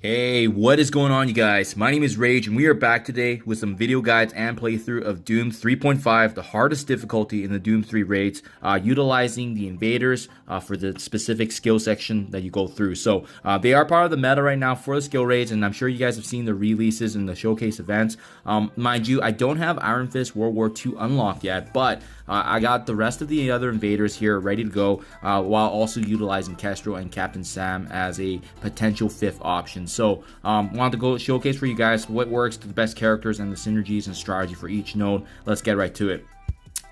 Hey, what is going on, you guys? My name is Rage, and we are back today with some video guides and playthrough of Doom 3.5, the hardest difficulty in the Doom 3 raids, utilizing the invaders for the specific skill section that you go through. So they are part of the meta right now for the skill raids, and I'm sure you guys have seen the releases and the showcase events. Mind you, I don't have Iron Fist World War II unlocked yet, but I got the rest of the other invaders here ready to go, while also utilizing Kestrel and Captain Sam as a potential fifth option. So wanted to go showcase for you guys what works, the best characters, and the synergies and strategy for each node. Let's get right to it.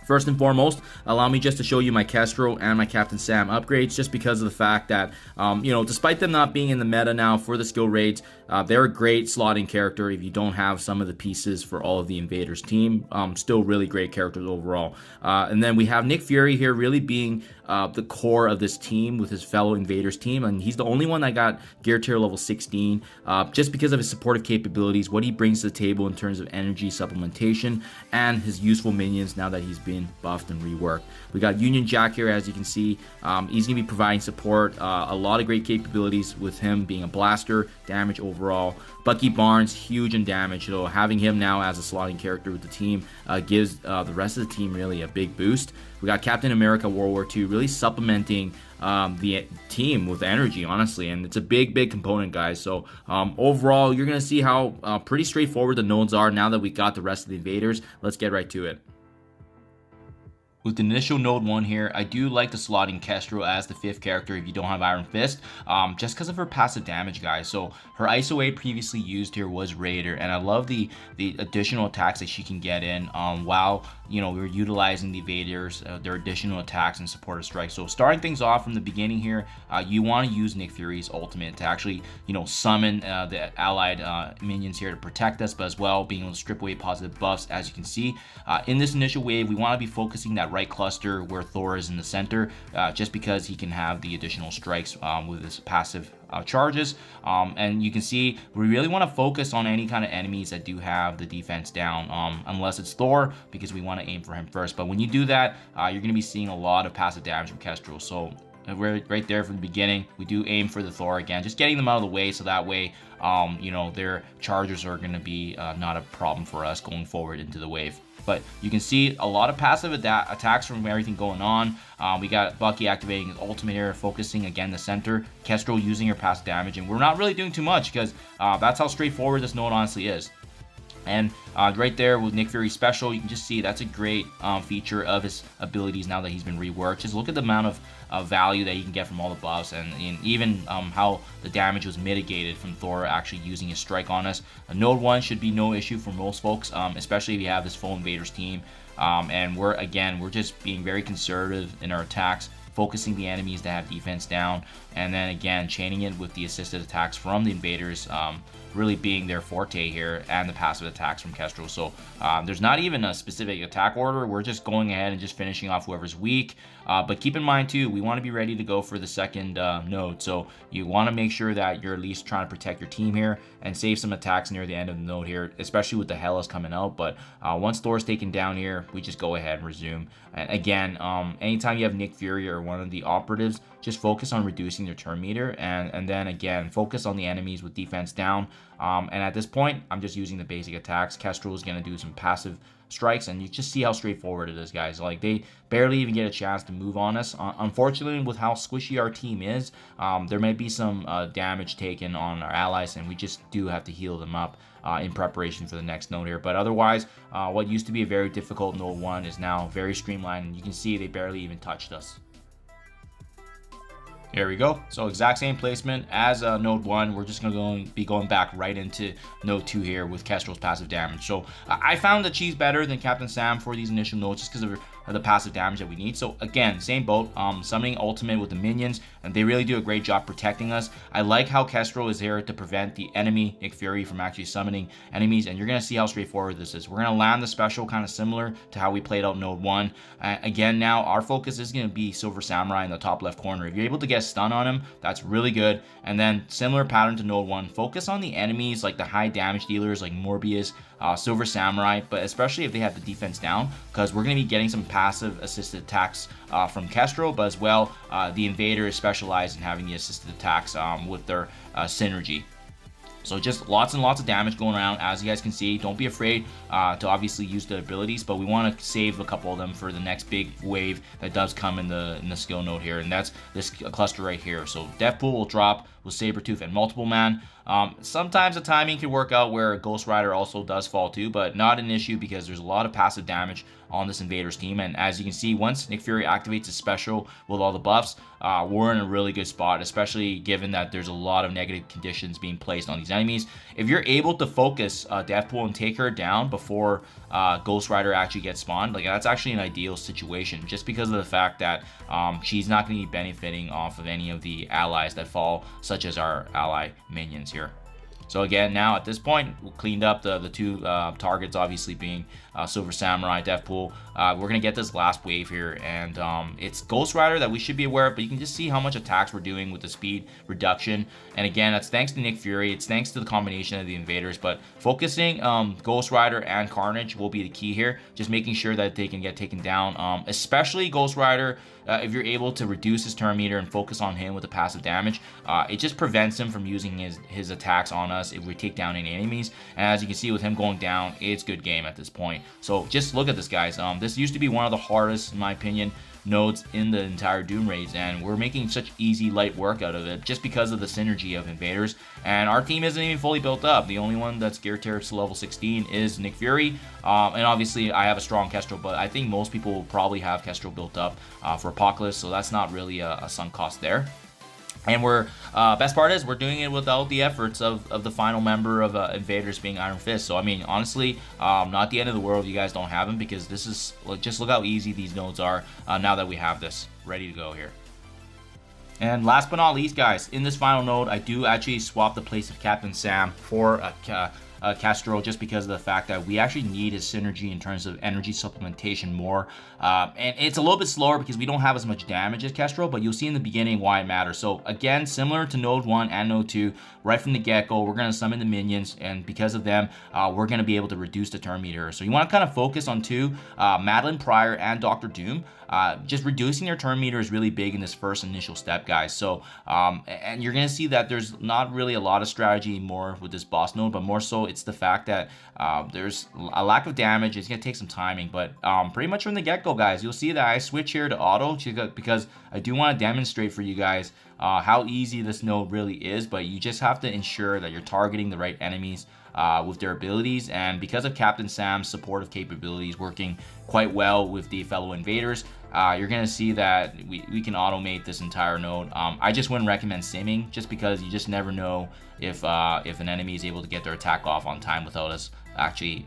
First and foremost, allow me just to show you my Kestrel and my Captain Sam upgrades, just because of the fact that, despite them not being in the meta now for the skill raids, they're a great slotting character if you don't have some of the pieces for all of the invaders team. Still really great characters overall. And then we have Nick Fury here really being the core of this team with his fellow invaders team, and he's the only one that got gear tier level 16, just because of his supportive capabilities, what he brings to the table in terms of energy supplementation, and his useful minions now that he's been buffed and reworked. We got Union Jack here, as you can see. He's going to be providing support, a lot of great capabilities with him being a blaster, damage overall. Bucky Barnes, huge in damage, so having him now as a slotting character with the team gives the rest of the team really a big boost. We got Captain America World War II really supplementing the team with energy, honestly, and it's a big component, guys. So overall, you're going to see how pretty straightforward the nodes are now that we got the rest of the invaders. Let's get right to it. With the initial node 1 here, I do like the slotting Kestrel as the fifth character if you don't have Iron Fist, just because of her passive damage, guys. So her ISO 8 previously used here was Raider, and I love the additional attacks that she can get in while we're utilizing the invaders, their additional attacks and supportive strikes. So starting things off from the beginning here, you want to use Nick Fury's ultimate to actually summon the allied minions here to protect us, but as well being able to strip away positive buffs. As you can see, in this initial wave, we want to be focusing that right cluster where Thor is in the center, just because he can have the additional strikes with his passive charges. And you can see we really want to focus on any kind of enemies that do have the defense down, unless it's Thor, because we want to aim for him first. But when you do that, you're going to be seeing a lot of passive damage from Kestrel. So right there from the beginning, we do aim for the Thor again, just getting them out of the way, so that way their chargers are going to be not a problem for us going forward into the wave. But you can see a lot of passive attacks from everything going on. We got Bucky activating his ultimate here, focusing again the center. Kestrel using her passive damage, and we're not really doing too much because that's how straightforward this node honestly is. And right there with Nick Fury's special, you can just see that's a great feature of his abilities now that he's been reworked. Just look at the amount of value that you can get from all the buffs, and even how the damage was mitigated from Thor actually using his strike on us. Node 1 should be no issue for most folks, especially if you have this full invaders team. And we're just being very conservative in our attacks, focusing the enemies that have defense down, and then again chaining it with the assisted attacks from the invaders, really being their forte here, and the passive attacks from Kestrel. So there's not even a specific attack order. We're just going ahead and just finishing off whoever's weak. But keep in mind too, we want to be ready to go for the second node. So you want to make sure that you're at least trying to protect your team here and save some attacks near the end of the node here, especially with the Hellas coming out. But once Thor's taken down here, we just go ahead and resume. And again, anytime you have Nick Fury or one of the operatives, just focus on reducing their turn meter, and then again focus on the enemies with defense down. And at this point, I'm just using the basic attacks. Kestrel is going to do some passive strikes, and you just see how straightforward it is, guys. Like, they barely even get a chance to move on us. Unfortunately, with how squishy our team is, there might be some damage taken on our allies, and we just do have to heal them up in preparation for the next node here. But otherwise, what used to be a very difficult node 1 is now very streamlined, and you can see they barely even touched us. Here we go. So exact same placement as node 1. We're just going to be going back right into node 2 here with Kestrel's passive damage. So I found that she's better than Captain Sam for these initial nodes, just because of the passive damage that we need. So again, same boat, summoning ultimate with the minions, and they really do a great job protecting us. I like how Kestrel is here to prevent the enemy Nick Fury from actually summoning enemies, and you're going to see how straightforward this is. We're going to land the special kind of similar to how we played out node 1. Again, now our focus is going to be Silver Samurai in the top left corner. If you're able to get stun on him, that's really good. And then similar pattern to node 1, focus on the enemies like the high damage dealers like Morbius, Silver Samurai, but especially if they have the defense down, because we're going to be getting some passive assisted attacks from Kestrel, but as well the Invader is specialized in having the assisted attacks with their synergy. So just lots and lots of damage going around, as you guys can see. Don't be afraid to obviously use the abilities, but we want to save a couple of them for the next big wave that does come in the skill node here, and that's this cluster right here. So Deathpool will drop with Sabretooth and Multiple Man. Sometimes the timing can work out where Ghost Rider also does fall too, but not an issue because there's a lot of passive damage on this Invaders team. And as you can see, once Nick Fury activates his special with all the buffs, we're in a really good spot, especially given that there's a lot of negative conditions being placed on these enemies. If you're able to focus Deathpool and take her down before Ghost Rider actually gets spawned, like that's actually an ideal situation, just because of the fact that she's not going to be benefiting off of any of the allies that fall, such as our ally minions here. So again, now at this point, we cleaned up the two targets, obviously being Silver Samurai, Deathpool. We're going to get this last wave here, and it's Ghost Rider that we should be aware of, but you can just see how much attacks we're doing with the speed reduction. And again, that's thanks to Nick Fury. It's thanks to the combination of the Invaders, but focusing Ghost Rider and Carnage will be the key here, just making sure that they can get taken down, especially Ghost Rider. If you're able to reduce his turn meter and focus on him with the passive damage, it just prevents him from using his attacks on us if we take down any enemies. And as you can see with him going down, it's good game at this point. So just look at this, guys. This used to be one of the hardest, in my opinion, nodes in the entire Doom raids, and we're making such easy, light work out of it just because of the synergy of Invaders. And our team isn't even fully built up. The only one that's gear tier to level 16 is Nick Fury, and obviously I have a strong Kestrel, but I think most people will probably have Kestrel built up for Apocalypse, so that's not really a sunk cost there. And we're best part is we're doing it without the efforts of the final member of Invaders being Iron Fist. So I mean, honestly, not the end of the world if you guys don't have him, because this is just look how easy these nodes are now that we have this ready to go here. And last but not least, guys, in this final node, I do actually swap the place of Captain Sam for Kestrel, just because of the fact that we actually need his synergy in terms of energy supplementation more. And it's a little bit slower because we don't have as much damage as Kestrel, but you'll see in the beginning why it matters. So again, similar to Node 1 and Node 2, right from the get-go, we're going to summon the minions, and because of them, we're going to be able to reduce the turn meter. So you want to kind of focus on two, Madeline Pryor and Dr. Doom. Just reducing your turn meter is really big in this first initial step, guys. So, and you're going to see that there's not really a lot of strategy more with this boss node, but more so it's the fact that there's a lack of damage. It's going to take some timing, but pretty much from the get-go, guys, you'll see that I switch here to auto because I do want to demonstrate for you guys how easy this node really is, but you just have to ensure that you're targeting the right enemies with their abilities. And because of Captain Sam's supportive capabilities working quite well with the fellow Invaders, you're going to see that we can automate this entire node. I just wouldn't recommend simming, just because you just never know if an enemy is able to get their attack off on time without us actually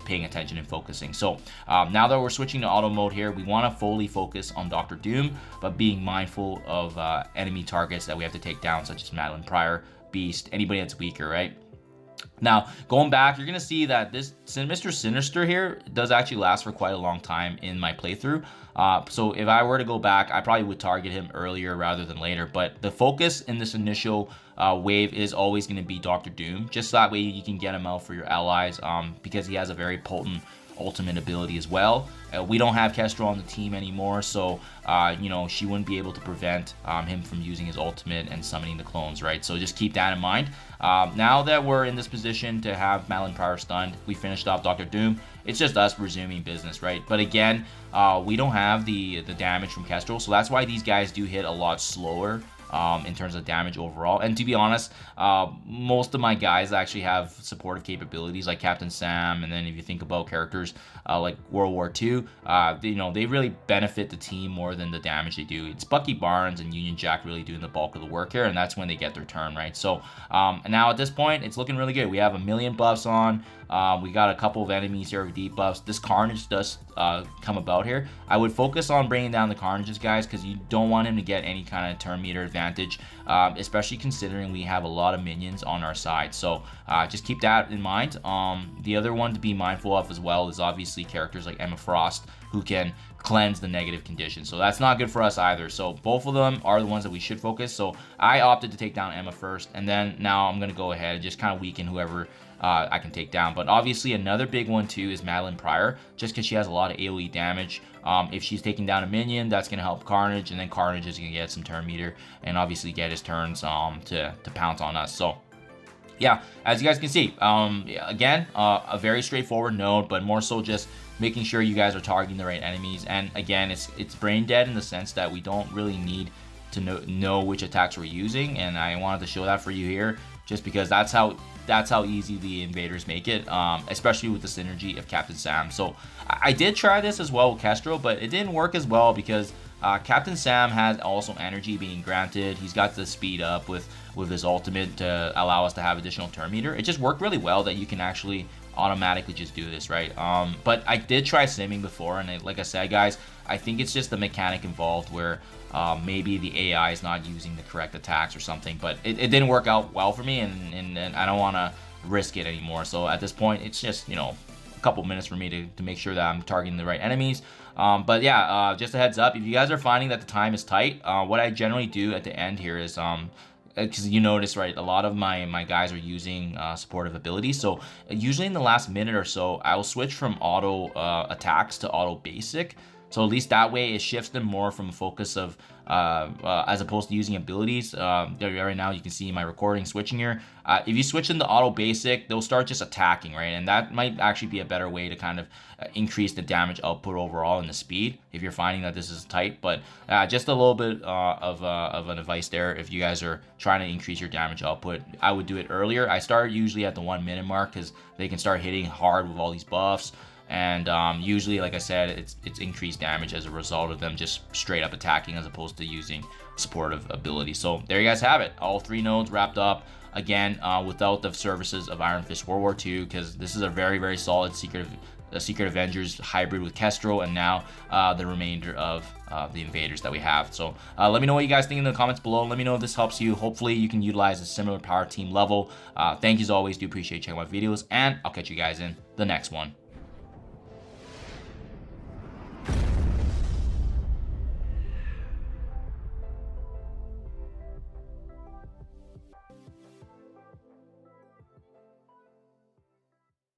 paying attention and focusing. So now that we're switching to auto mode here, we want to fully focus on Dr. Doom, but being mindful of enemy targets that we have to take down, such as Madeline Pryor, Beast, anybody that's weaker, right? Now, going back, you're going to see that this Mr. Sinister here does actually last for quite a long time in my playthrough. So if I were to go back, I probably would target him earlier rather than later. But the focus in this initial wave is always going to be Dr. Doom. Just that way you can get him out for your allies, because he has a very potent ultimate ability as well. We don't have Kestrel on the team anymore, so you know, she wouldn't be able to prevent him from using his ultimate and summoning the clones, right? So just keep that in mind. Now that we're in this position to have Madeline Pryor stunned, we finished off Dr. Doom. It's just us resuming business, right? But again, we don't have the damage from Kestrel, so that's why these guys do hit a lot slower in terms of damage overall. And to be honest, most of my guys actually have supportive capabilities like Captain Sam, and then if you think about characters like World War II, you know, they really benefit the team more than the damage they do. It's Bucky Barnes and Union Jack really doing the bulk of the work here, and that's when they get their turn, right? So and now at this point, it's looking really good. We have 1,000,000 buffs on. We got a couple of enemies here with deep buffs. This Carnage does come about here. I would focus on bringing down the Carnages, guys, because you don't want him to get any kind of turn meter advantage, especially considering we have a lot of minions on our side. So just keep that in mind. The other one to be mindful of as well is obviously characters like Emma Frost, who can cleanse the negative conditions. So that's not good for us either. So both of them are the ones that we should focus. So I opted to take down Emma first, and then now I'm going to go ahead and just kind of weaken whoever I can take down. But obviously another big one too is Madeline Pryor, just because she has a lot of AoE damage. If she's taking down a minion, that's going to help Carnage, and then Carnage is going to get some turn meter and obviously get his turns to pounce on us. So yeah, as you guys can see, yeah, again, a very straightforward node, but more so just making sure you guys are targeting the right enemies. And again, it's brain dead in the sense that we don't really need to know which attacks we're using, and I wanted to show that for you here, just because that's how easy the invaders make it, especially with the synergy of Captain Sam. So I did try this as well with Kestro, but it didn't work as well because Captain Sam has also energy being granted. He's got the speed up with his ultimate to allow us to have additional turn meter. It just worked really well that you can actually automatically just do this, right? But I did try simming before, and like I said, guys, I think it's just the mechanic involved where maybe the AI is not using the correct attacks or something, but it didn't work out well for me, and I don't want to risk it anymore. So at this point, it's just, you know, a couple minutes for me to make sure that I'm targeting the right enemies. But yeah, just a heads up, if you guys are finding that the time is tight, what I generally do at the end here is because you notice, right, a lot of my guys are using supportive abilities, so usually in the last minute or so I'll switch from auto attacks to auto basic. So at least that way it shifts them more from a focus of as opposed to using abilities. Right now you can see my recording switching here. If you switch into auto basic, they'll start just attacking, right? And that might actually be a better way to kind of increase the damage output overall and the speed if you're finding that this is tight. But just a little bit of an advice there. If you guys are trying to increase your damage output, I would do it earlier. I start usually at the 1 minute mark because they can start hitting hard with all these buffs. And usually, like I said, it's increased damage as a result of them just straight up attacking as opposed to using supportive ability. So there you guys have it. All 3 nodes wrapped up. Again, without the services of Iron Fist World War II, because this is a very, very solid Secret Avengers hybrid with Kestro, and now the remainder of the invaders that we have. So let me know what you guys think in the comments below. Let me know if this helps you. Hopefully you can utilize a similar power team level. Thank you as always. Do appreciate checking my videos, and I'll catch you guys in the next one.